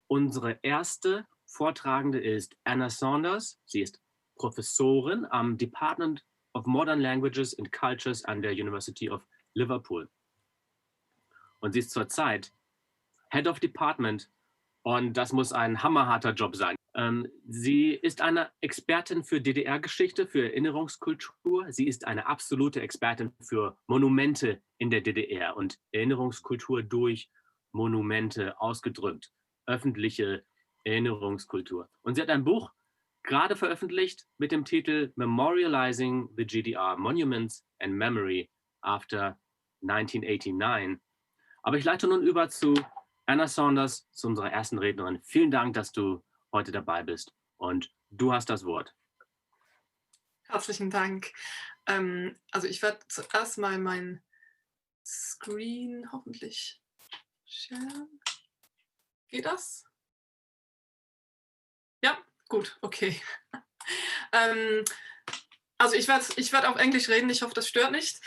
Unsere erste Vortragende ist Anna Saunders. Sie ist Professorin am Department of Modern Languages and Cultures an der University of Liverpool. Und sie ist zurzeit Head of Department und das muss ein hammerharter Job sein. Sie ist eine Expertin für DDR-Geschichte, für Erinnerungskultur. Sie ist eine absolute Expertin für Monumente in der DDR und Erinnerungskultur durch Monumente ausgedrückt. Öffentliche Erinnerungskultur. Und sie hat ein Buch gerade veröffentlicht mit dem Titel Memorializing the GDR Monuments and Memory after 1989. Aber ich leite nun über zu Anna Saunders, zu unserer ersten Rednerin. Vielen Dank, dass du heute dabei bist und du hast das Wort. Herzlichen Dank. Also ich werde zuerst mal mein Screen hoffentlich sharen. Geht das? Ja, gut, okay. Also ich werd auf Englisch reden, ich hoffe, das stört nicht.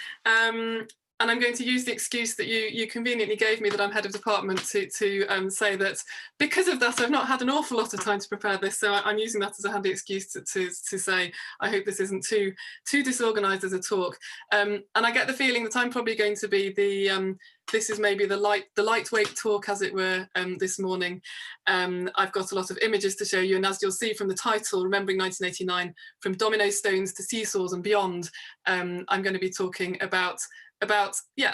And I'm going to use the excuse that you conveniently gave me that I'm head of department to say that because of that, I've not had an awful lot of time to prepare this. So I'm using that as a handy excuse to say, I hope this isn't too disorganized as a talk. And I get the feeling that I'm probably going to be this is maybe the lightweight talk, as it were, this morning. I've got a lot of images to show you, and as you'll see from the title, Remembering 1989, from Domino Stones to Seesaws and beyond, I'm going to be talking about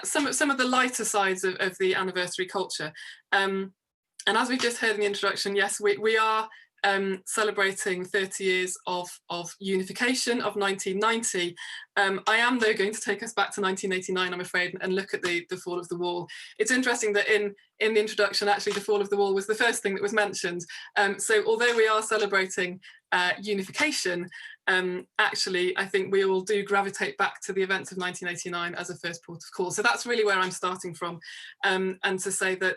some of the lighter sides of the anniversary culture. And as we've just heard in the introduction, yes, we are celebrating 30 years of unification of 1990. I am, though, going to take us back to 1989, I'm afraid, and look at the fall of the wall. It's interesting that in the introduction, actually, the fall of the wall was the first thing that was mentioned. So although we are celebrating unification, actually, I think we all do gravitate back to the events of 1989 as a first port of call. So that's really where I'm starting from, and to say that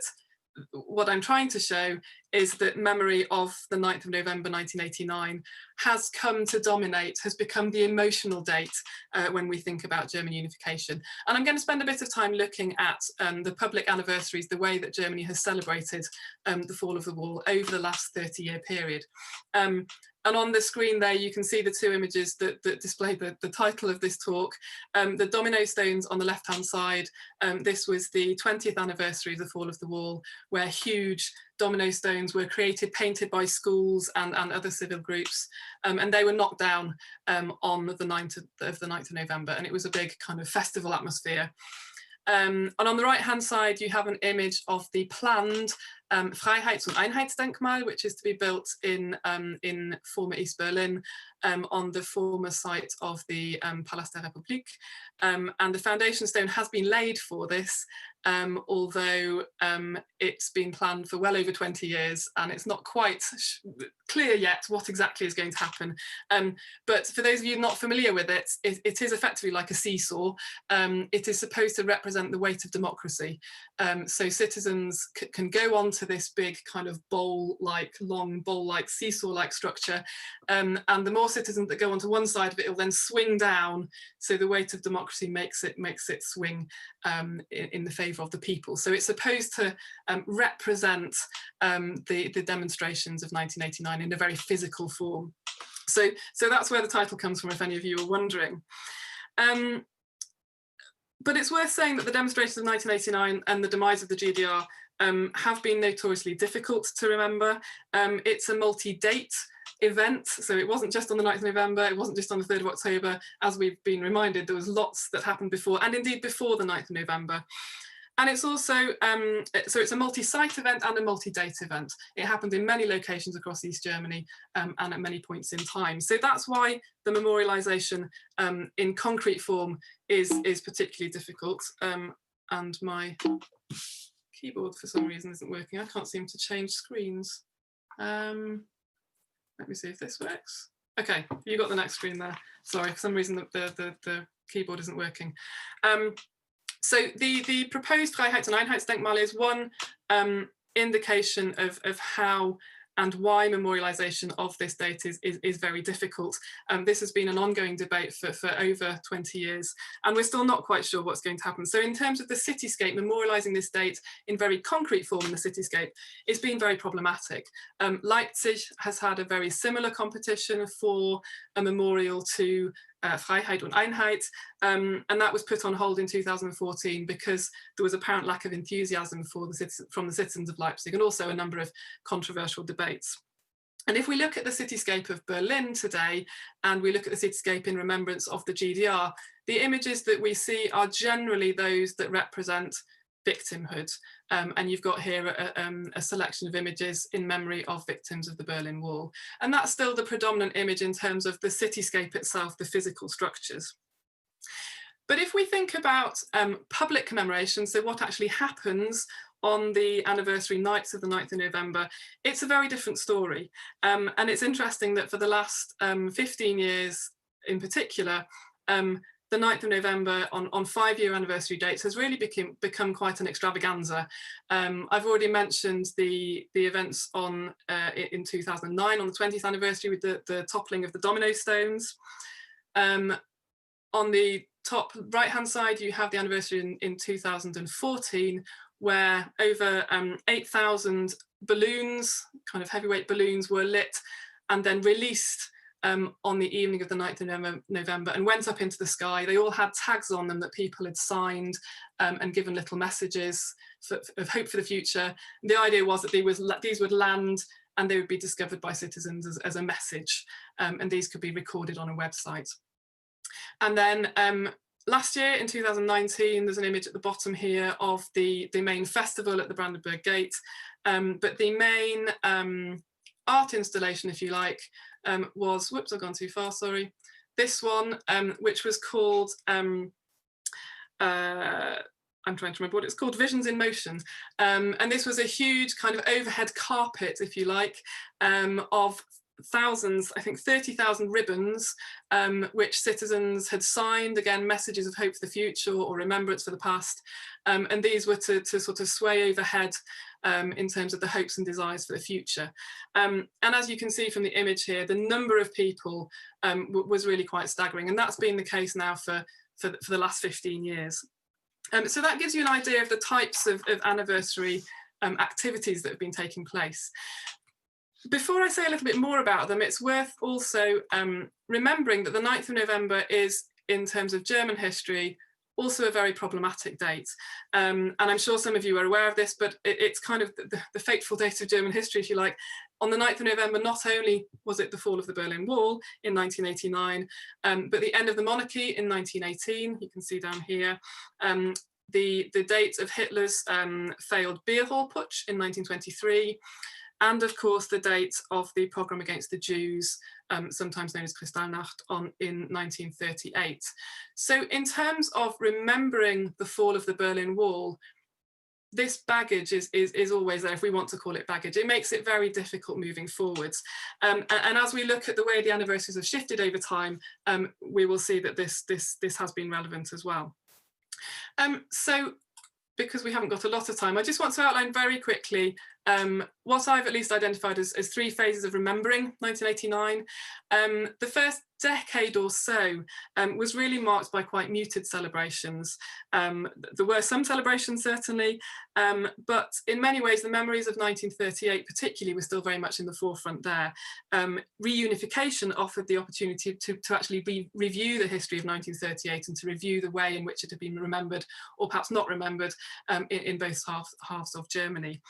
what I'm trying to show is that memory of the 9th of November 1989 has come to dominate, has become the emotional date when we think about German unification. And I'm going to spend a bit of time looking at the public anniversaries, the way that Germany has celebrated the fall of the wall over the last 30-year period. And on the screen there, you can see the two images that display the title of this talk. The Domino Stones on the left-hand side. This was the 20th anniversary of the fall of the wall, where huge domino stones were created, painted by schools and other civil groups. And they were knocked down on the 9th of November. And it was a big kind of festival atmosphere. And on the right-hand side, you have an image of the planned Freiheits- und Einheitsdenkmal, which is to be built in former East Berlin, on the former site of the Palast der Republik. And the foundation stone has been laid for this, although it's been planned for well over 20 years, and it's not quite clear yet what exactly is going to happen. But for those of you not familiar with it, it is effectively like a seesaw. It is supposed to represent the weight of democracy. So citizens can go on to this big kind of long bowl-like, seesaw-like structure. And the more citizens that go onto one side of it, it'll then swing down. So the weight of democracy makes it swing in the favour of the people. So it's supposed to represent the demonstrations of 1989 in a very physical form. So that's where the title comes from, if any of you are wondering. But it's worth saying that the demonstrations of 1989 and the demise of the GDR have been notoriously difficult to remember. It's a multi-date event, so it wasn't just on the 9th of November, it wasn't just on the 3rd of October. As we've been reminded, there was lots that happened before, and indeed before the 9th of November. And it's also, so it's a multi-site event and a multi-date event. It happened in many locations across East Germany and at many points in time. So that's why the memorialization in concrete form is particularly difficult. And my keyboard for some reason isn't working. I can't seem to change screens. Let me see if this works. Okay, you got the next screen there. Sorry, for some reason the keyboard isn't working. So the proposed Freiheits- und Einheitsdenkmal is one indication of how and why memorialization of this date is very difficult. This has been an ongoing debate for over 20 years, and we're still not quite sure what's going to happen. So in terms of the cityscape, memorializing this date in very concrete form in the cityscape is been very problematic. Leipzig has had a very similar competition for a memorial to Freiheit und Einheit, and that was put on hold in 2014 because there was apparent lack of enthusiasm from the citizens of Leipzig, and also a number of controversial debates. And if we look at the cityscape of Berlin today, and we look at the cityscape in remembrance of the GDR, the images that we see are generally those that represent victimhood. And you've got here a selection of images in memory of victims of the Berlin Wall. And that's still the predominant image in terms of the cityscape itself, the physical structures. But if we think about public commemoration, so what actually happens on the anniversary nights of the 9th of November, it's a very different story. And it's interesting that for the last 15 years in particular, the 9th of November on 5-year anniversary dates has really become quite an extravaganza. I've already mentioned the events in 2009 on the 20th anniversary with the toppling of the Domino Stones. On the top right-hand side, you have the anniversary in 2014, where over 8,000 balloons, kind of heavyweight balloons, were lit and then released on the evening of the 9th of November and went up into the sky. They all had tags on them that people had signed and given little messages of hope for the future. And the idea was that these would land and they would be discovered by citizens as a message, and these could be recorded on a website. And then last year in 2019, there's an image at the bottom here of the main festival at the Brandenburg Gate, but the main art installation, if you like, was, whoops, I've gone too far, sorry. This one, which was called, I'm trying to remember what it's called, Visions in Motion. And this was a huge kind of overhead carpet, if you like, of thousands, I think 30,000 ribbons, which citizens had signed, again, messages of hope for the future or remembrance for the past. And these were to sort of sway overhead in terms of the hopes and desires for the future. And as you can see from the image here, the number of people was really quite staggering. And that's been the case now for the last 15 years. So that gives you an idea of the types of anniversary activities that have been taking place. Before I say a little bit more about them, it's worth also remembering that the 9th of November is, in terms of German history, also a very problematic date. And I'm sure some of you are aware of this, but it's kind of the fateful date of German history, if you like. On the 9th of November, not only was it the fall of the Berlin Wall in 1989, but the end of the monarchy in 1918, you can see down here, the date of Hitler's failed Beerhall Putsch in 1923, and of course the date of the pogrom against the Jews, sometimes known as Kristallnacht, in 1938. So in terms of remembering the fall of the Berlin Wall, this baggage is always there, if we want to call it baggage. It makes it very difficult moving forwards. And as we look at the way the anniversaries have shifted over time, we will see that this has been relevant as well. So, because we haven't got a lot of time, I just want to outline very quickly what I've at least identified as 3 phases of remembering 1989. The first decade or so was really marked by quite muted celebrations. There were some celebrations, certainly, but in many ways, the memories of 1938 particularly were still very much in the forefront there. Reunification offered the opportunity to actually review the history of 1938 and to review the way in which it had been remembered, or perhaps not remembered, in both halves of Germany.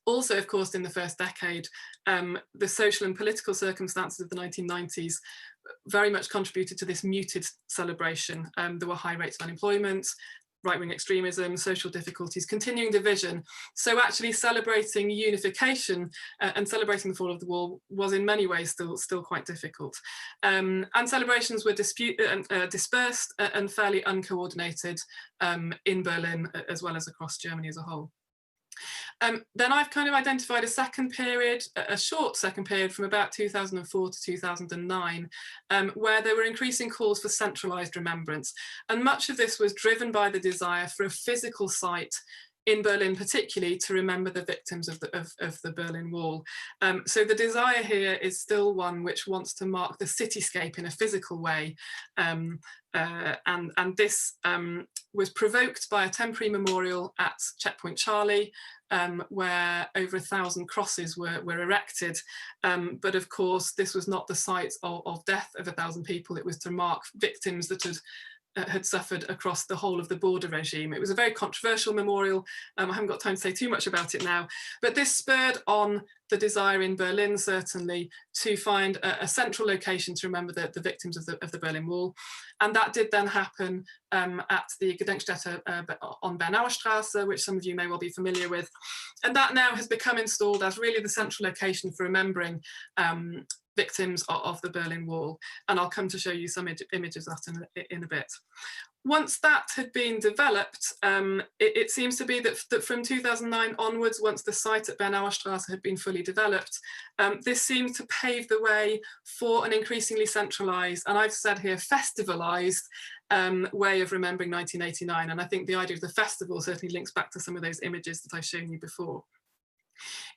Also, of course, in the first decade, the social and political circumstances of the 1990s very much contributed to this muted celebration. There were high rates of unemployment, right-wing extremism, social difficulties, continuing division. So actually celebrating unification and celebrating the fall of the wall was in many ways still quite difficult. And celebrations were dispersed and fairly uncoordinated in Berlin, as well as across Germany as a whole. Then I've kind of identified a second period, a short second period from about 2004 to 2009, where there were increasing calls for centralised remembrance. And much of this was driven by the desire for a physical site in Berlin particularly, to remember the victims of the Berlin Wall. So the desire here is still one which wants to mark the cityscape in a physical way. And this was provoked by a temporary memorial at Checkpoint Charlie, where over 1,000 crosses were erected. But of course, this was not the site of death of 1,000 people. It was to mark victims that had suffered across the whole of the border regime. It was a very controversial memorial. I haven't got time to say too much about it now, but this spurred on the desire in Berlin, certainly, to find a central location to remember the victims of the Berlin Wall. And that did then happen at the Gedenkstätte on Bernauer Straße, which some of you may well be familiar with. And that now has become installed as really the central location for remembering victims of the Berlin Wall. And I'll come to show you some images of that in a bit. Once that had been developed, it seems to be that from 2009 onwards, once the site at Bernauer Straße had been fully developed, this seemed to pave the way for an increasingly centralised, and I've said here festivalised, way of remembering 1989. And I think the idea of the festival certainly links back to some of those images that I've shown you before.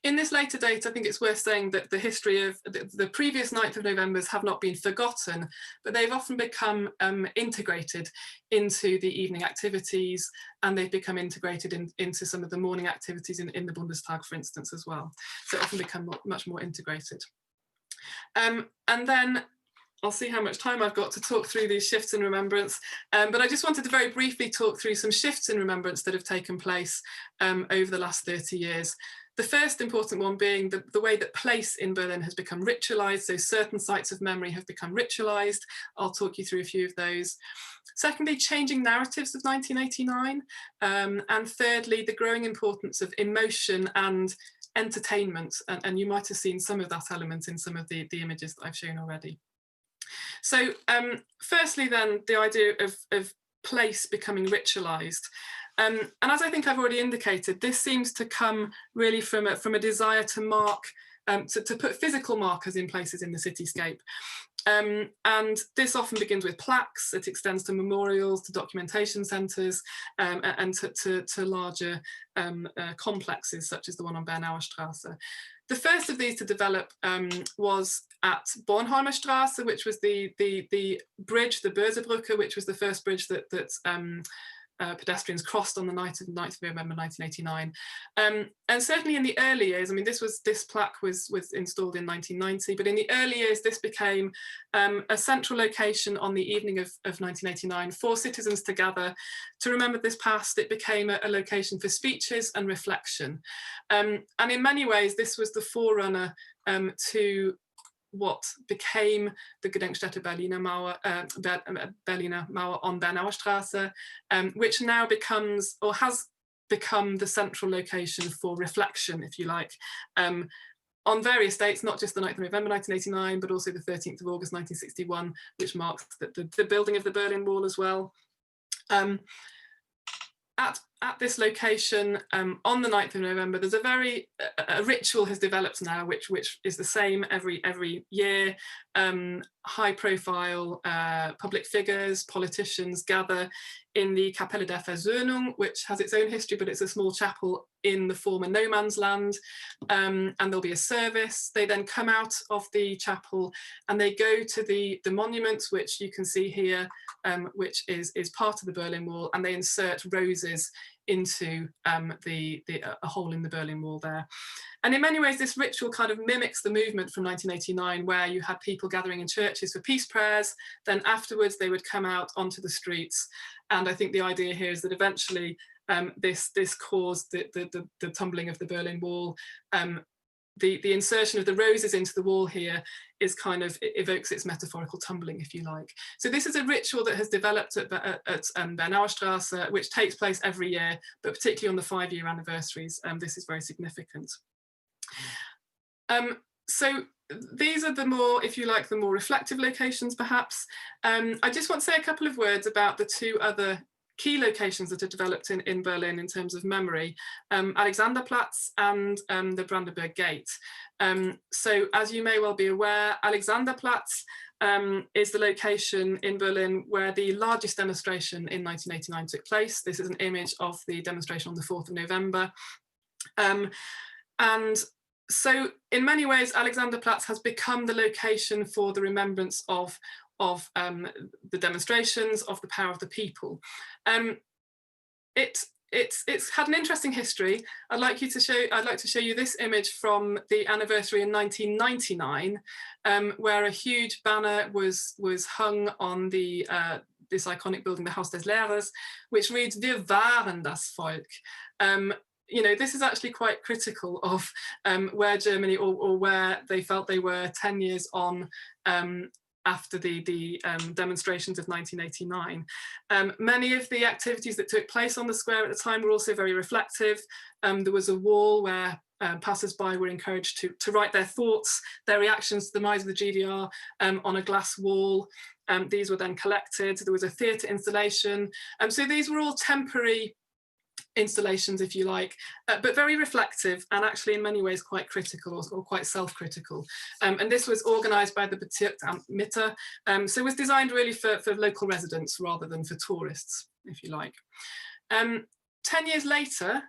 In this later date, I think it's worth saying that the history of the previous 9th of Novembers have not been forgotten, but they've often become integrated into the evening activities, and they've become integrated into some of the morning activities in the Bundestag, for instance, as well. So often become much more integrated. And then I'll see how much time I've got to talk through these shifts in remembrance, but I just wanted to very briefly talk through some shifts in remembrance that have taken place over the last 30 years. The first important one being the way that place in Berlin has become ritualized, so certain sites of memory have become ritualized. I'll talk you through a few of those. Secondly, changing narratives of 1989. And thirdly, the growing importance of emotion and entertainment. And you might have seen some of that element in some of the images that I've shown already. So firstly then, the idea of place becoming ritualized. And as I think I've already indicated, this seems to come really from a desire to mark, to put physical markers in places in the cityscape. And this often begins with plaques. It extends to memorials, to documentation centres, and to larger complexes, such as the one on Bernauer Straße. The first of these to develop was at Bornholmer Straße, which was the bridge, the Börsebrücke, which was the first bridge that pedestrians crossed on the night of 9th of November 1989. And certainly in the early years, I mean, this plaque was installed in 1990, but in the early years, this became a central location on the evening of 1989 for citizens to gather to remember this past. It became a location for speeches and reflection. And in many ways, this was the forerunner to what became the Gedenkstätte Berliner Mauer on Bernauer Straße, which now becomes, or has become, the central location for reflection, if you like, on various dates, not just the 9th of November 1989, but also the 13th of August 1961, which marks the building of the Berlin Wall as well. At this location on the 9th of November, there's a ritual has developed now, which is the same every year. High profile public figures, politicians gather in the Kapelle der Versöhnung, which has its own history, but it's a small chapel in the former no man's land, and there'll be a service. They then come out of the chapel and they go to the monument, which you can see here, which is part of the Berlin Wall, and they insert roses into a hole in the Berlin Wall there. And in many ways, this ritual kind of mimics the movement from 1989, where you had people gathering in churches for peace prayers. Then afterwards, they would come out onto the streets. And I think the idea here is that eventually this caused the tumbling of the Berlin Wall. The insertion of the roses into the wall here is kind of, it evokes its metaphorical tumbling, if you like. So this is a ritual that has developed at Bernauer Straße, which takes place every year, but particularly on the 5-year anniversaries, this is very significant. So these are the more, if you like, the more reflective locations, perhaps. I just want to say a couple of words about the two other key locations that are developed in Berlin in terms of memory, Alexanderplatz and the Brandenburg Gate. So as you may well be aware, Alexanderplatz is the location in Berlin where the largest demonstration in 1989 took place. This is an image of the demonstration on the 4th of November. And so in many ways, Alexanderplatz has become the location for the remembrance of the demonstrations, of the power of the people. It's had an interesting history. I'd like to show you this image from the anniversary in 1999, where a huge banner was hung on the this iconic building, the Haus des Lehrers, which reads "Wir waren das Volk." You know, this is actually quite critical of where Germany or where they felt they were 10 years on after the demonstrations of 1989. Many of the activities that took place on the square at the time were also very reflective. There was a wall where passers-by were encouraged to write their thoughts, their reactions to the demise of the GDR on a glass wall. These were then collected. There was a theatre installation. So these were all temporary installations, if you like, but very reflective and actually in many ways quite critical or quite self-critical. And this was organised by the Bezirksamt Mitte, so it was designed really for local residents rather than for tourists, if you like. 10 years later,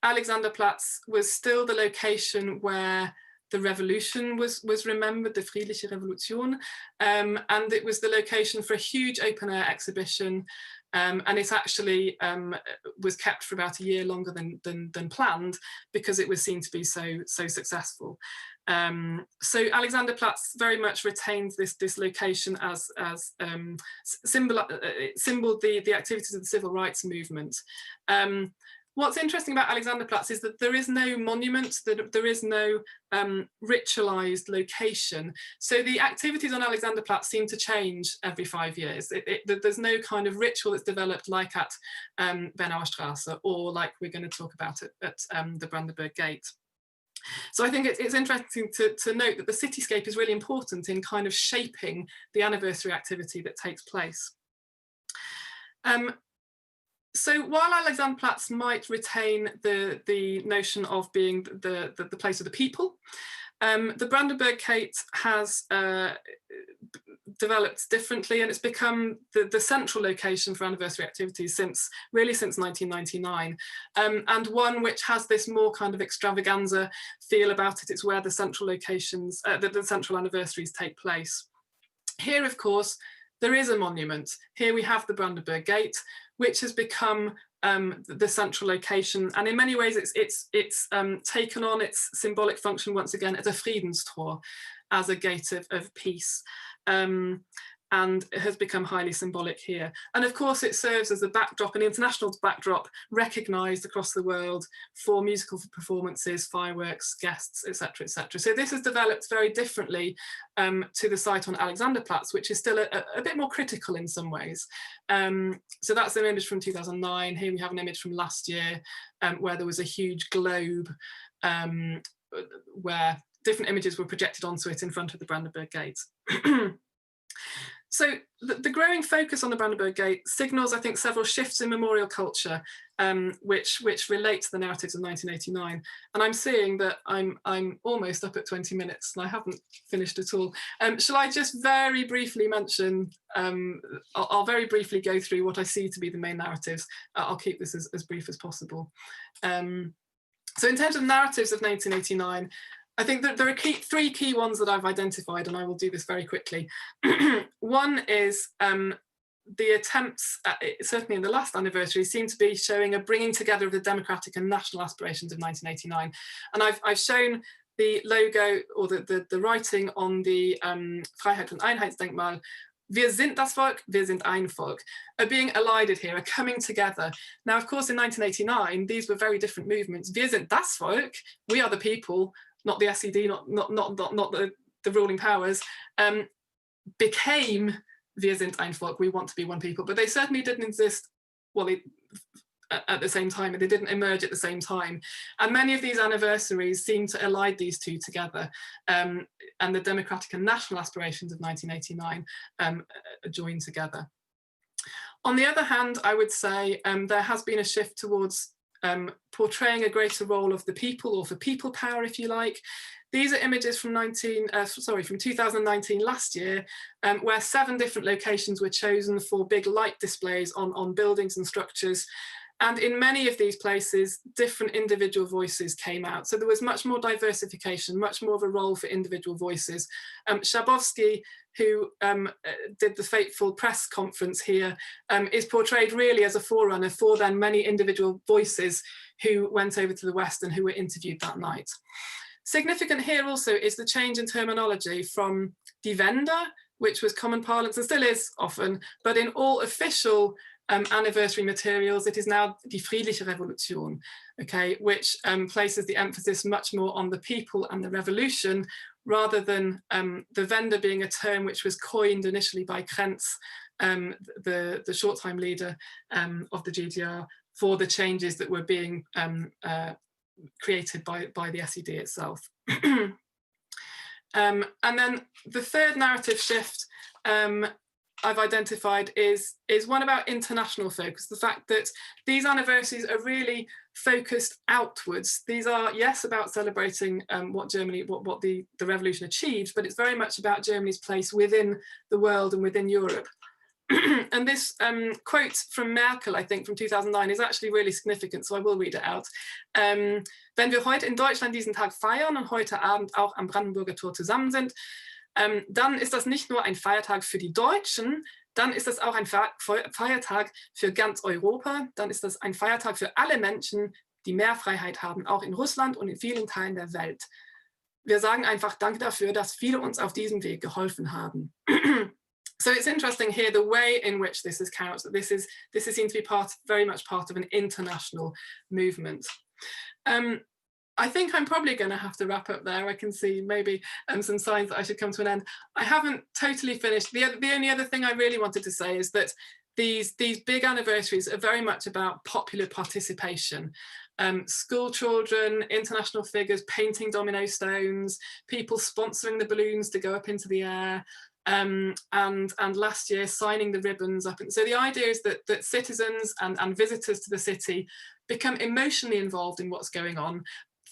Alexanderplatz was still the location where the revolution was remembered, the Friedliche Revolution, and it was the location for a huge open-air exhibition. And it actually was kept for about a year longer than planned because it was seen to be so successful. So Alexanderplatz very much retains this location as symboled the activities of the civil rights movement. What's interesting about Alexanderplatz is that there is no monument, that there is no ritualized location. So the activities on Alexanderplatz seem to change every 5 years. There's no kind of ritual that's developed like at Bernauer Straße or like we're going to talk about it at the Brandenburg Gate. So I think it's interesting to note that the cityscape is really important in kind of shaping the anniversary activity that takes place. So while Alexanderplatz might retain the notion of being the place of the people, the Brandenburg Gate has developed differently, and it's become the central location for anniversary activities since 1999, and one which has this more kind of extravaganza feel about it. It's where the central locations, the central anniversaries take place. Here, of course, there is a monument. Here we have the Brandenburg Gate, which has become the central location, and in many ways it's taken on its symbolic function once again as a Friedenstor, as a gate of peace, and it has become highly symbolic here. And of course it serves as a backdrop, an international backdrop recognised across the world for musical performances, fireworks, guests, etc., etc. So this has developed very differently to the site on Alexanderplatz, which is still a bit more critical in some ways. So that's an image from 2009. Here we have an image from last year where there was a huge globe where different images were projected onto it in front of the Brandenburg Gate. So the growing focus on the Brandenburg Gate signals, I think, several shifts in memorial culture, which relate to the narratives of 1989. And I'm seeing that I'm almost up at 20 minutes and I haven't finished at all. Shall I just very briefly mention, I'll very briefly go through what I see to be the main narratives. I'll keep this as brief as possible. So in terms of narratives of 1989, I think that there are three key ones that I've identified, and I will do this very quickly. One is the attempts, certainly in the last anniversary, seem to be showing a bringing together of the democratic and national aspirations of 1989. And I've shown the logo or the writing on the Freiheit und Einheitsdenkmal, Wir sind das Volk, wir sind ein Volk, are being elided here, are coming together. Now, of course, in 1989, these were very different movements. Wir sind das Volk, we are the people, not the SED, not the ruling powers, became Wir sind ein Volk, we want to be one people. But they certainly didn't exist, well, at the same time, and they didn't emerge at the same time. And many of these anniversaries seem to elide these two together, and the democratic and national aspirations of 1989 are joined together. On the other hand, I would say there has been a shift towards portraying a greater role of the people, or for people power, if you like. these are images from 2019 last year, where 7 different locations were chosen for big light displays on buildings and structures. And in many of these places, different individual voices came out. So there was much more diversification, much more of a role for individual voices. Schabowski, who did the fateful press conference here, is portrayed really as a forerunner for then many individual voices who went over to the West and who were interviewed that night. Significant here also is the change in terminology from die Wende, which was common parlance and still is often, but in all official anniversary materials, it is now die friedliche Revolution, okay, which places the emphasis much more on the people and the revolution, rather than the Wende being a term which was coined initially by Krenz, the short-time leader of the GDR, for the changes that were being created by the SED itself. And then the third narrative shift I've identified is one about international focus, the fact that these anniversaries are really focused outwards. These are, yes, about celebrating what the revolution achieved, but it's very much about Germany's place within the world and within Europe. And this quote from Merkel, I think, from 2009 is actually really significant, so I will read it out. Wenn wir heute in Deutschland diesen Tag feiern und heute Abend auch am Brandenburger Tor zusammen sind, dann ist das nicht nur ein Feiertag für die Deutschen, dann ist das auch ein Feiertag für ganz Europa, dann ist das ein Feiertag für alle Menschen, die mehr Freiheit haben, auch in Russland und in vielen Teilen der Welt. Wir sagen einfach Dank dafür, dass viele uns auf diesem Weg geholfen haben. So it's interesting here the way in which this is couched, that this is seen to be very much part of an international movement. I think I'm probably going to have to wrap up there. I can see maybe some signs that I should come to an end. I haven't totally finished. The only other thing I really wanted to say is that these big anniversaries are very much about popular participation. School children, international figures painting domino stones, people sponsoring the balloons to go up into the air, and last year signing the ribbons up. And so the idea is that citizens and visitors to the city become emotionally involved in what's going on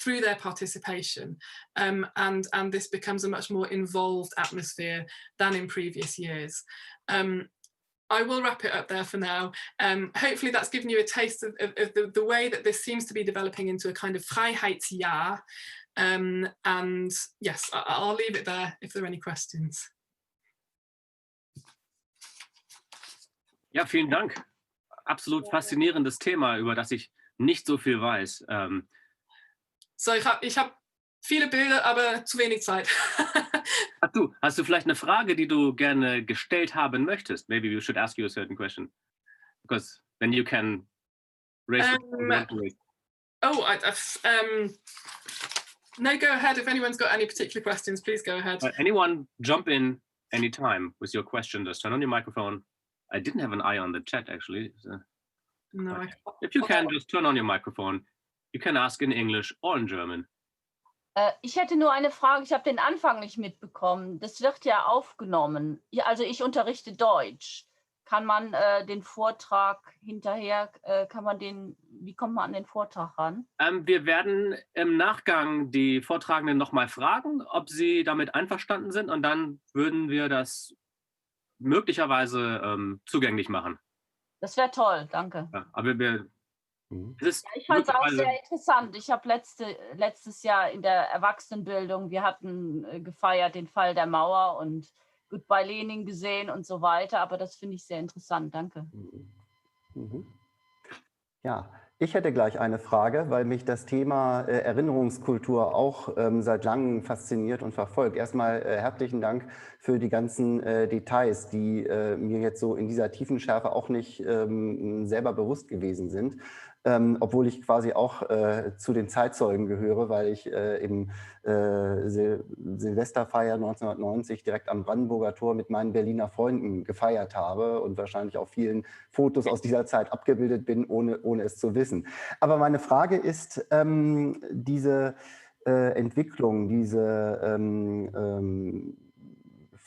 through their participation, and this becomes a much more involved atmosphere than in previous years. I will wrap it up there for now. Hopefully that's given you a taste of the way that this seems to be developing into a kind of Freiheitsjahr. And yes, I'll leave it there if there are any questions. Ja, vielen Dank. Absolut faszinierendes Thema, über das ich nicht so viel weiß. So, ich hab viele Bilder, aber zu wenig Zeit. Hast du vielleicht eine Frage, die du gerne gestellt haben möchtest? Maybe you should ask you a certain question, because then you can raise it. No, go ahead. If anyone's got any particular questions, please go ahead. Anyone jump in anytime with your question. Just turn on your microphone. I didn't have an eye on the chat, actually. So, no, if you can, just turn on your microphone. You can ask in English or in German. Ich hätte nur eine Frage, ich habe den Anfang nicht mitbekommen. Das wird ja aufgenommen. Also ich unterrichte Deutsch. Kann man den Vortrag hinterher, wie kommt man an den Vortrag ran? Wir werden im Nachgang die Vortragenden nochmal fragen, ob sie damit einverstanden sind, und dann würden wir das möglicherweise zugänglich machen. Das wäre toll, danke. Ja, aber ich fand es auch sehr interessant. Ich habe letztes Jahr in der Erwachsenenbildung, wir hatten gefeiert den Fall der Mauer und Goodbye Lenin gesehen und so weiter, aber das finde ich sehr interessant. Danke. Ja, ich hätte gleich eine Frage, weil mich das Thema Erinnerungskultur auch seit langem fasziniert und verfolgt. Erstmal herzlichen Dank für die ganzen Details, die mir jetzt so in dieser tiefen Schärfe auch nicht selber bewusst gewesen sind. Obwohl ich quasi auch zu den Zeitzeugen gehöre, weil ich im Silvesterfeier 1990 direkt am Brandenburger Tor mit meinen Berliner Freunden gefeiert habe und wahrscheinlich auf vielen Fotos aus dieser Zeit abgebildet bin, ohne es zu wissen. Aber meine Frage ist, diese Entwicklung, diese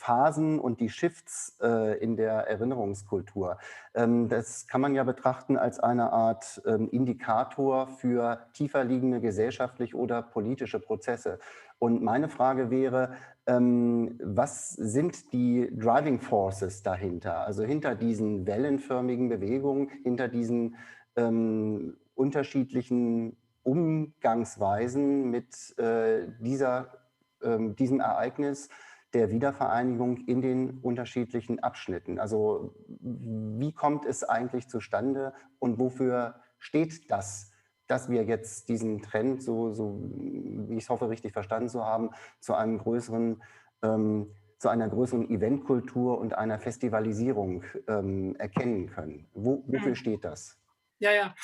Phasen und die Shifts in der Erinnerungskultur. Das kann man ja betrachten als eine Art Indikator für tiefer liegende gesellschaftliche oder politische Prozesse. Und meine Frage wäre, was sind die Driving Forces dahinter? Also hinter diesen wellenförmigen Bewegungen, hinter diesen unterschiedlichen Umgangsweisen mit diesem Ereignis der Wiedervereinigung in den unterschiedlichen Abschnitten. Also wie kommt es eigentlich zustande und wofür steht das, dass wir jetzt diesen Trend, so wie ich es hoffe, richtig verstanden zu haben, zu einer größeren Eventkultur und einer Festivalisierung erkennen können? Wofür steht das? Ja.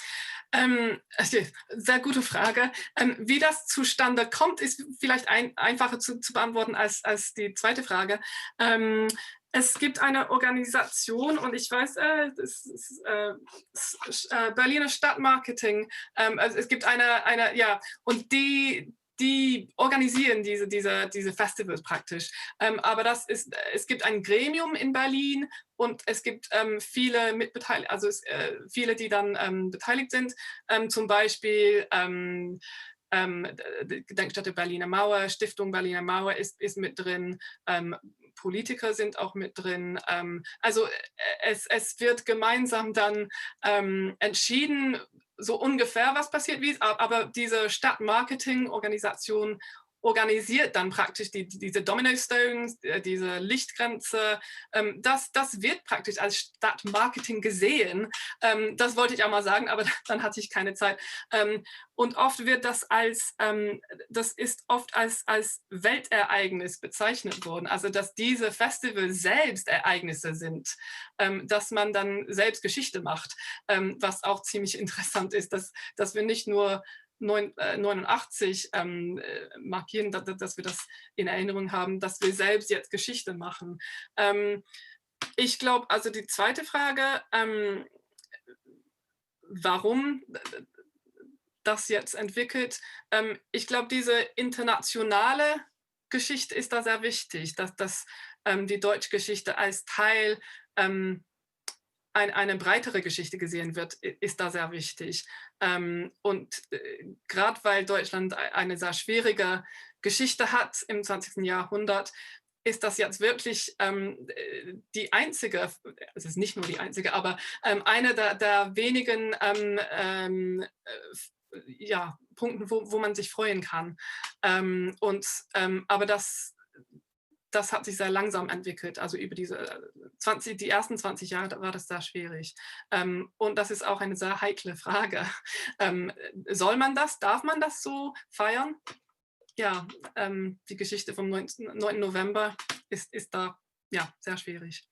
Sehr gute Frage. Wie das zustande kommt, ist vielleicht einfacher zu beantworten als die zweite Frage. Es gibt eine Organisation und ich weiß, das ist Berliner Stadtmarketing. Also es gibt eine, ja, und die organisieren diese Festivals praktisch. Aber es gibt ein Gremium in Berlin und es gibt viele Mitbeteiligte, also viele, die dann beteiligt sind. Zum Beispiel die Gedenkstätte Berliner Mauer, Stiftung Berliner Mauer ist mit drin. Politiker sind auch mit drin. Also es wird gemeinsam dann entschieden, so ungefähr was passiert, aber diese Stadtmarketing-Organisation organisiert dann praktisch diese Domino Stones, diese Lichtgrenze. Das wird praktisch als Stadtmarketing gesehen. Das wollte ich auch mal sagen, aber dann hatte ich keine Zeit. Und oft wird das ist oft als Weltereignis bezeichnet worden. Also dass diese Festivals selbst Ereignisse sind, dass man dann selbst Geschichte macht, was auch ziemlich interessant ist, dass wir nicht nur 89 markieren, dass wir das in Erinnerung haben, dass wir selbst jetzt Geschichte machen. Ich glaube, also die zweite Frage, warum das jetzt entwickelt, ich glaube, diese internationale Geschichte ist da sehr wichtig, dass die deutsche Geschichte als Teil eine breitere Geschichte gesehen wird, ist da sehr wichtig. Und gerade weil Deutschland eine sehr schwierige Geschichte hat im 20. Jahrhundert, ist das jetzt wirklich die einzige, es ist nicht nur die einzige, aber eine der wenigen Punkten, wo man sich freuen kann. Aber das hat sich sehr langsam entwickelt. Also über die ersten 20 Jahre war das sehr schwierig. Und das ist auch eine sehr heikle Frage. Soll man das? Darf man das so feiern? Ja, die Geschichte vom 9. November ist da ja sehr schwierig.